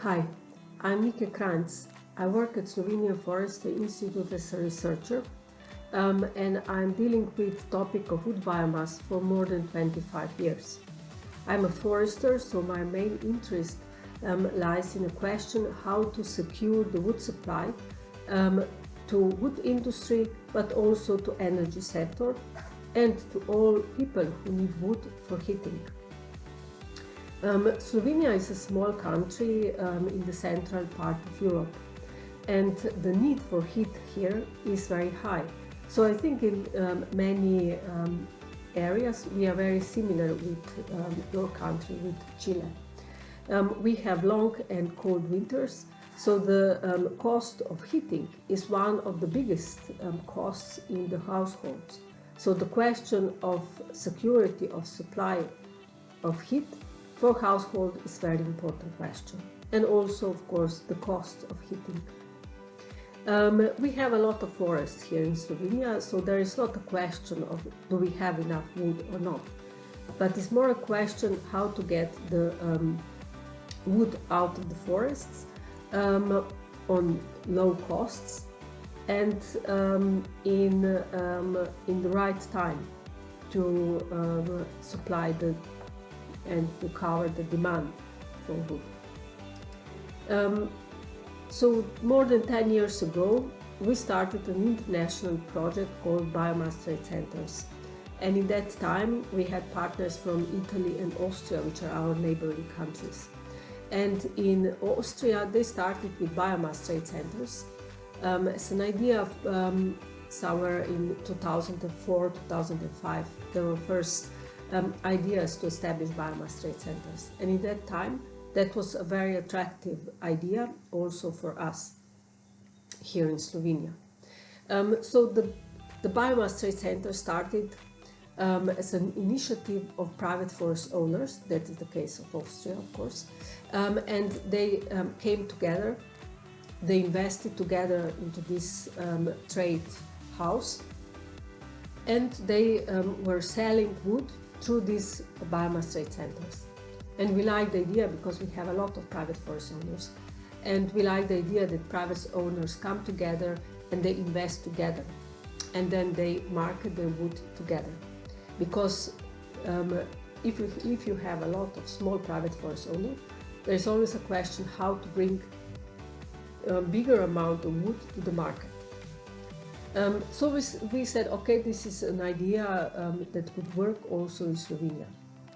Hi, I'm Krajnc. I work at Slovenian Forestry Institute as a researcher, and I'm dealing with the topic of wood biomass for more than 25 years. I'm a forester, so my main interest lies in the question how to secure the wood supply to wood industry, but also to energy sector and to all people who need wood for heating. Slovenia is a small country in the central part of Europe, and the need for heat here is very high. So I think in many areas we are very similar with your country, with Chile. We have long and cold winters, so the cost of heating is one of the biggest costs in the households. So the question of security of supply of heat for household is a very important question, and also, of course, the cost of heating. We have a lot of forest here in Slovenia, so there is not a question of do we have enough wood or not, but it's more a question how to get the wood out of the forests on low costs and in the right time to supply and to cover the demand for wood. So more than 10 years ago, we started an international project called Biomass Trade Centers. And in that time, we had partners from Italy and Austria, which are our neighboring countries. And in Austria, they started with biomass trade centers as an idea of somewhere in 2004, 2005. There were first ideas to establish biomass trade centers. And in that time, that was a very attractive idea also for us here in Slovenia. So the biomass trade center started as an initiative of private forest owners. That is the case of Austria, of course. And they came together, they invested together into this trade house, and they were selling wood through these biomass trade centers. And we like the idea because we have a lot of private forest owners, and we like the idea that private owners come together and they invest together, and then they market their wood together. Because if you have a lot of small private forest owners, there's always a question how to bring a bigger amount of wood to the market. So we said, okay, this is an idea that could work also in Slovenia.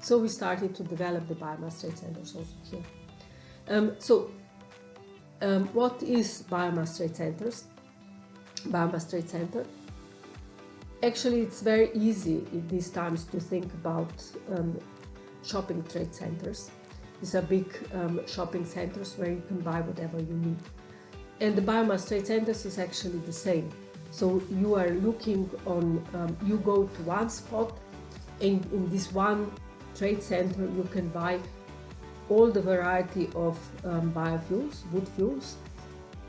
So we started to develop the biomass trade centers also here. What is biomass trade centers? Biomass trade center. Actually, it's very easy in these times to think about shopping trade centers. These are big shopping centers where you can buy whatever you need. And the biomass trade centers is actually the same. So you are looking on, you go to one spot, and in this one trade center you can buy all the variety of biofuels, wood fuels,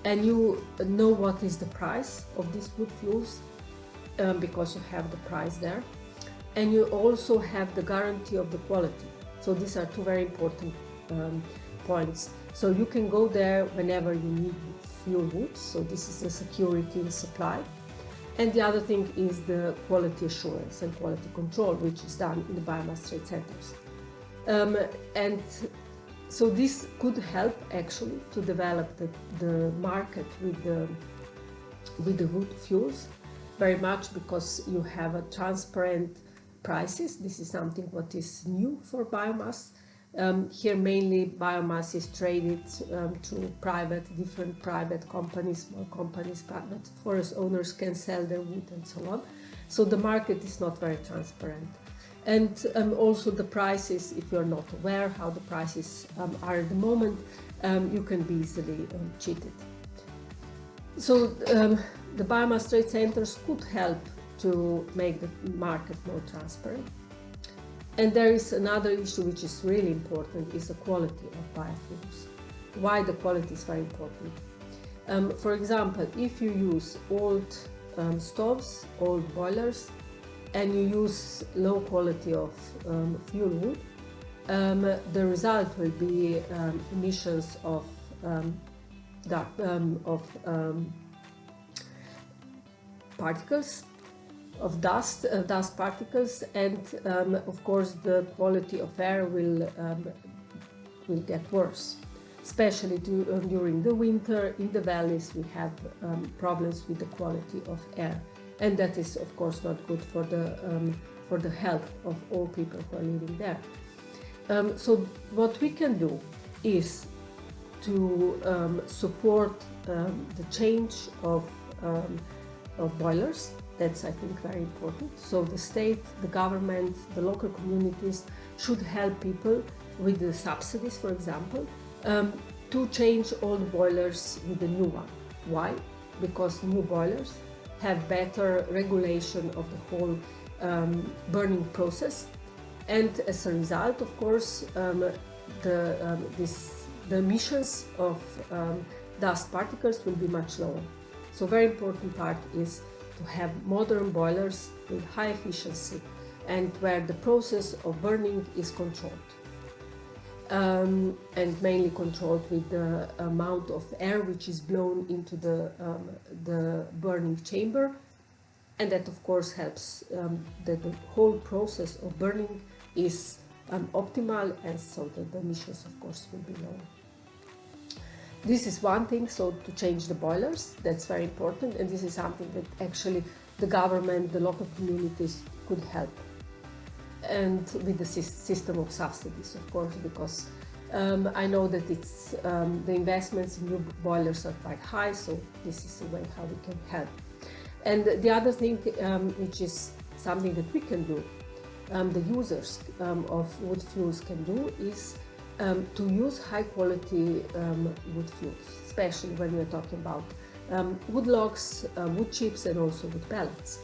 and you know what is the price of these wood fuels because you have the price there, and you also have the guarantee of the quality. So these are two very important points. So you can go there whenever you need fuel wood, so this is the security in supply. And the other thing is the quality assurance and quality control, which is done in the biomass trade centers. And so this could help actually to develop the market with the wood fuels very much, because you have a transparent prices. This is something what is new for biomass. Here mainly biomass is traded through different private companies, small companies, private forest owners can sell their wood and so on. So the market is not very transparent. And also the prices, if you're not aware how the prices are at the moment, you can be easily cheated. So the biomass trade centers could help to make the market more transparent. And there is another issue which is really important, is the quality of biofuels. Why the quality is very important. For example, if you use old stoves, old boilers, and you use low quality of fuel wood, the result will be emissions of particles, of dust particles, and of course the quality of air will get worse. Especially during the winter, in the valleys we have problems with the quality of air, and that is of course not good for the health of all people who are living there. So what we can do is to support the change of boilers. That's, I think, very important. So the state, the government, the local communities should help people with the subsidies, for example, to change old boilers with a new one. Why? Because new boilers have better regulation of the whole burning process, and as a result, of course, the emissions of dust particles will be much lower. So very important part is to have modern boilers with high efficiency and where the process of burning is controlled. And mainly controlled with the amount of air which is blown into the burning chamber, and that of course helps that the whole process of burning is optimal, and so that the emissions of course will be lower. This is one thing, so to change the boilers, that's very important, and this is something that actually the government, the local communities could help. And with the system of subsidies, of course, because I know that it's the investments in new boilers are quite high, so this is a way how we can help. And the other thing, which is something that we can do, the users of wood fuels can do, is to use high quality wood fuels, especially when we're talking about wood logs, wood chips, and also wood pellets.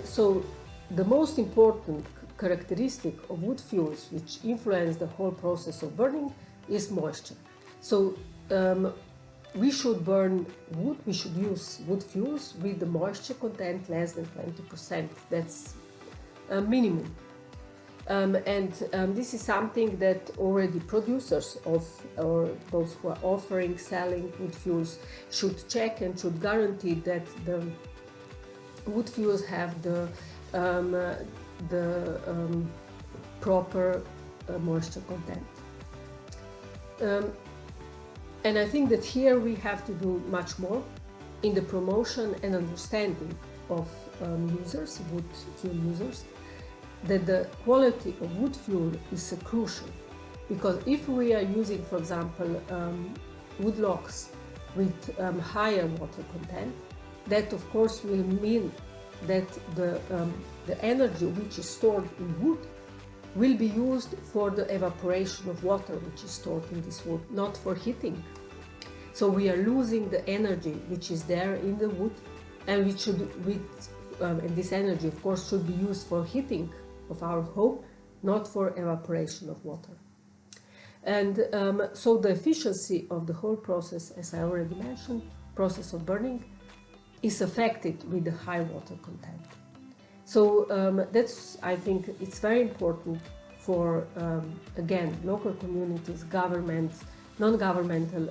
So the most important characteristic of wood fuels which influence the whole process of burning is moisture. So we should burn wood, we should use wood fuels with the moisture content less than 20%. That's a minimum. This is something that already producers of, or those who are offering, selling wood fuels should check and should guarantee that the wood fuels have the proper moisture content. And I think that here we have to do much more in the promotion and understanding of users, wood fuel users, that the quality of wood fuel is crucial. Because if we are using, for example, wood logs with higher water content, that of course will mean that the energy which is stored in wood will be used for the evaporation of water which is stored in this wood, not for heating. So we are losing the energy which is there in the wood, and which should, and this energy of course should be used for heating of our home, not for evaporation of water. And so the efficiency of the whole process, as I already mentioned, process of burning, is affected with the high water content. So that's, I think, it's very important for, again, local communities, governments, non-governmental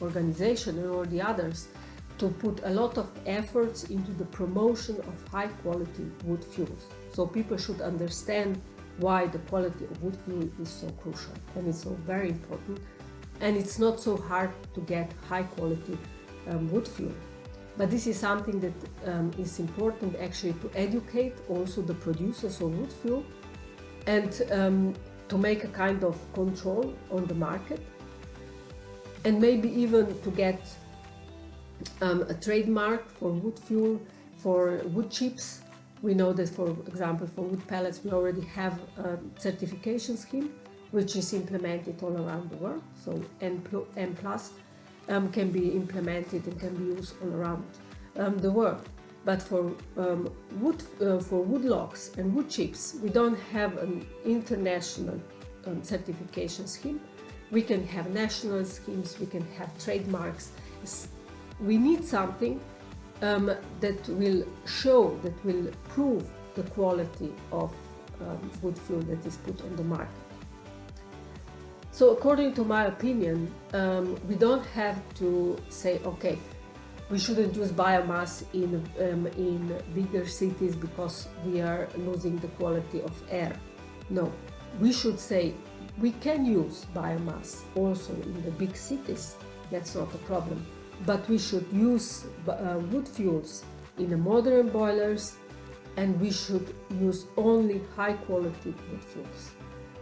organizations, and all the others, to put a lot of efforts into the promotion of high-quality wood fuels. So people should understand why the quality of wood fuel is so crucial, and it's so very important. And it's not so hard to get high-quality wood fuel. But this is something that is important actually to educate also the producers of wood fuel, and to make a kind of control on the market, and maybe even to get a trademark for wood fuel, for wood chips. We know that, for example, for wood pellets we already have a certification scheme which is implemented all around the world. So N+ can be implemented and can be used all around the world. But for wood logs and wood chips, we don't have an international certification scheme. We can have national schemes, we can have trademarks. We need something that will show, that will prove the quality of wood fuel that is put on the market. So according to my opinion, we don't have to say, okay, we shouldn't use biomass in bigger cities because we are losing the quality of air. No, we should say we can use biomass also in the big cities. That's not a problem. But we should use wood fuels in the modern boilers, and we should use only high quality wood fuels.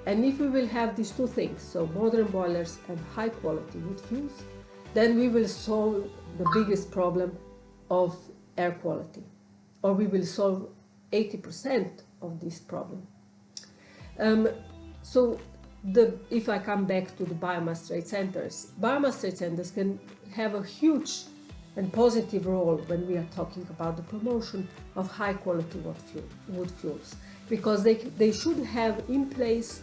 And if we will have these two things, so modern boilers and high quality wood fuels, then we will solve the biggest problem of air quality, or we will solve 80% of this problem. If I come back to the biomass trade centers can have a huge and positive role when we are talking about the promotion of high quality wood fuels, because they should have in place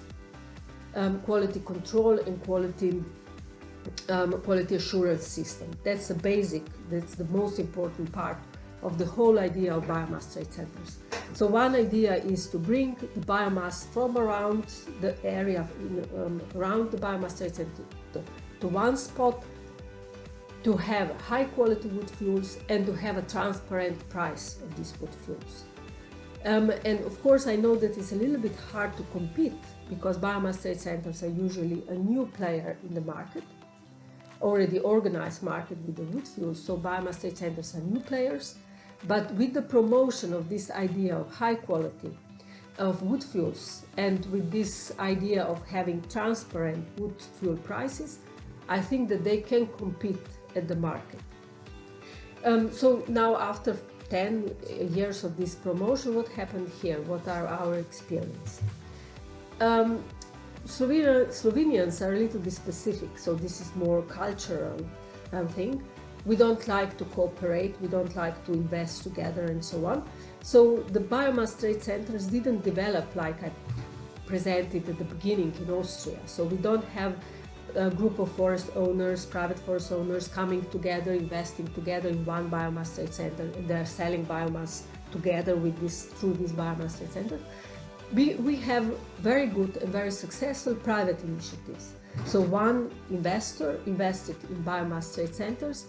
quality control and quality assurance system. That's the basic, that's the most important part of the whole idea of biomass trade centers. So one idea is to bring the biomass from around the area, around the biomass trade center to one spot, to have high quality wood fuels and to have a transparent price of these wood fuels. And of course I know that it's a little bit hard to compete because biomass trade centers are usually a new player in the market, already organized market with the wood fuels, so biomass trade centers are new players. But with the promotion of this idea of high quality of wood fuels and with this idea of having transparent wood fuel prices, I think that they can compete at the market. So now after 10 years of this promotion, what happened here? What are our experience? Slovenians are a little bit specific, so this is more cultural thing. We don't like to cooperate, we don't like to invest together and so on. So the biomass trade centers didn't develop like I presented at the beginning in Austria. So we don't have a group of forest owners, private forest owners coming together, investing together in one biomass trade center, and they're selling biomass together with through this biomass trade center. We have very good and very successful private initiatives. So one investor invested in biomass trade centers,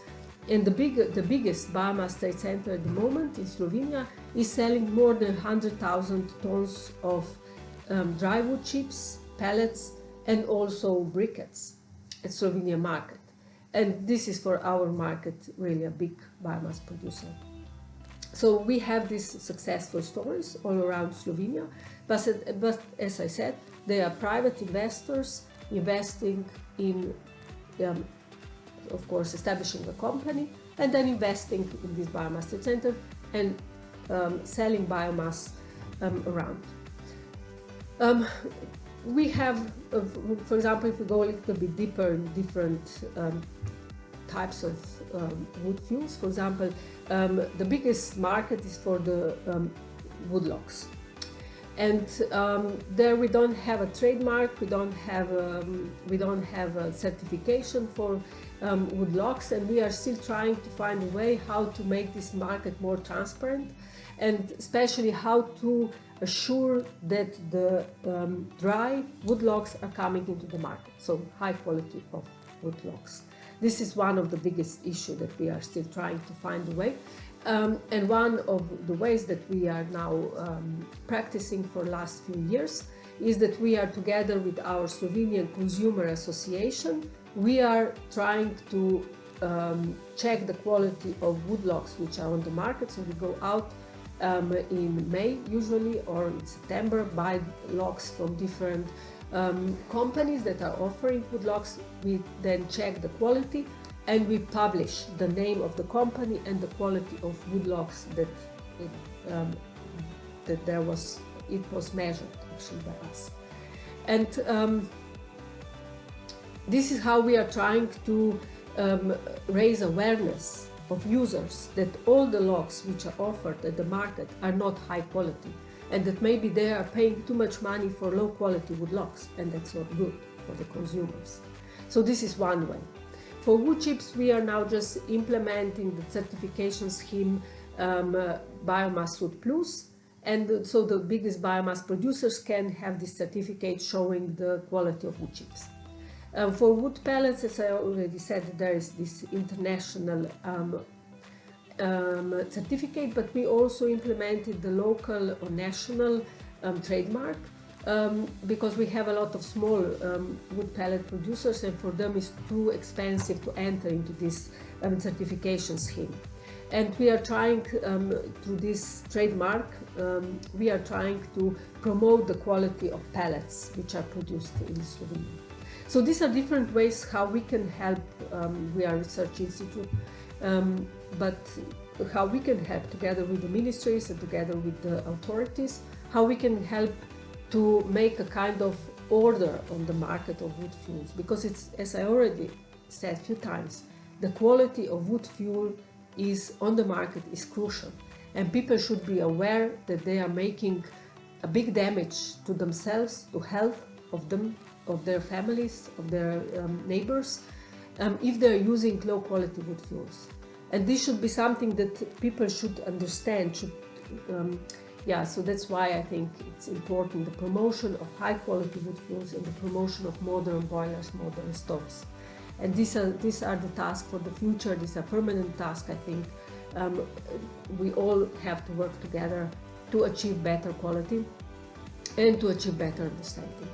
and the biggest biomass trade center at the moment in Slovenia is selling more than 100,000 tons of dry wood chips, pellets, and also briquettes at Slovenian market. And this is for our market really a big biomass producer. So we have these successful stories all around Slovenia, but as I said, they are private investors investing in, of course, establishing a company and then investing in this biomass trade center and selling biomass around. We have, for example, if we go a little bit deeper in different types of wood fuels, for example, the biggest market is for the woodlogs. And there we don't have a trademark, we don't have a certification for woodlogs, and we are still trying to find a way how to make this market more transparent, and especially how to assure that the dry woodlogs are coming into the market, so high quality of woodlogs. This is one of the biggest issues that we are still trying to find a way. And one of the ways that we are now practicing for the last few years is that we are together with our Slovenian Consumer Association. We are trying to check the quality of woodlogs which are on the market. So we go out in May usually, or in September, buy logs from different companies that are offering woodlogs. We then check the quality, and we publish the name of the company and the quality of woodlogs that it was measured actually by us. And this is how we are trying to raise awareness of users that all the logs which are offered at the market are not high quality, and that maybe they are paying too much money for low quality woodlogs, and that's not good for the consumers. So this is one way. For wood chips, we are now just implementing the certification scheme Biomass Wood Plus, and so the biggest biomass producers can have this certificate showing the quality of wood chips. For wood pellets, as I already said, there is this international certificate, but we also implemented the local or national trademark because we have a lot of small wood pellet producers, and for them it's too expensive to enter into this certification scheme. And we are trying, through this trademark, we are trying to promote the quality of pellets which are produced in Slovenia. So these are different ways how we can help. We are a research institute, but how we can help together with the ministries and together with the authorities, how we can help to make a kind of order on the market of wood fuels. Because it's, as I already said a few times, the quality of wood fuel is on the market is crucial, and people should be aware that they are making a big damage to themselves, to health of them, of their families, of their neighbors, if they're using low quality wood fuels. And this should be something that people should understand. So that's why I think it's important, the promotion of high quality wood fuels and the promotion of modern boilers, modern stoves. And these are the tasks for the future. These are permanent tasks. I think we all have to work together to achieve better quality and to achieve better understanding.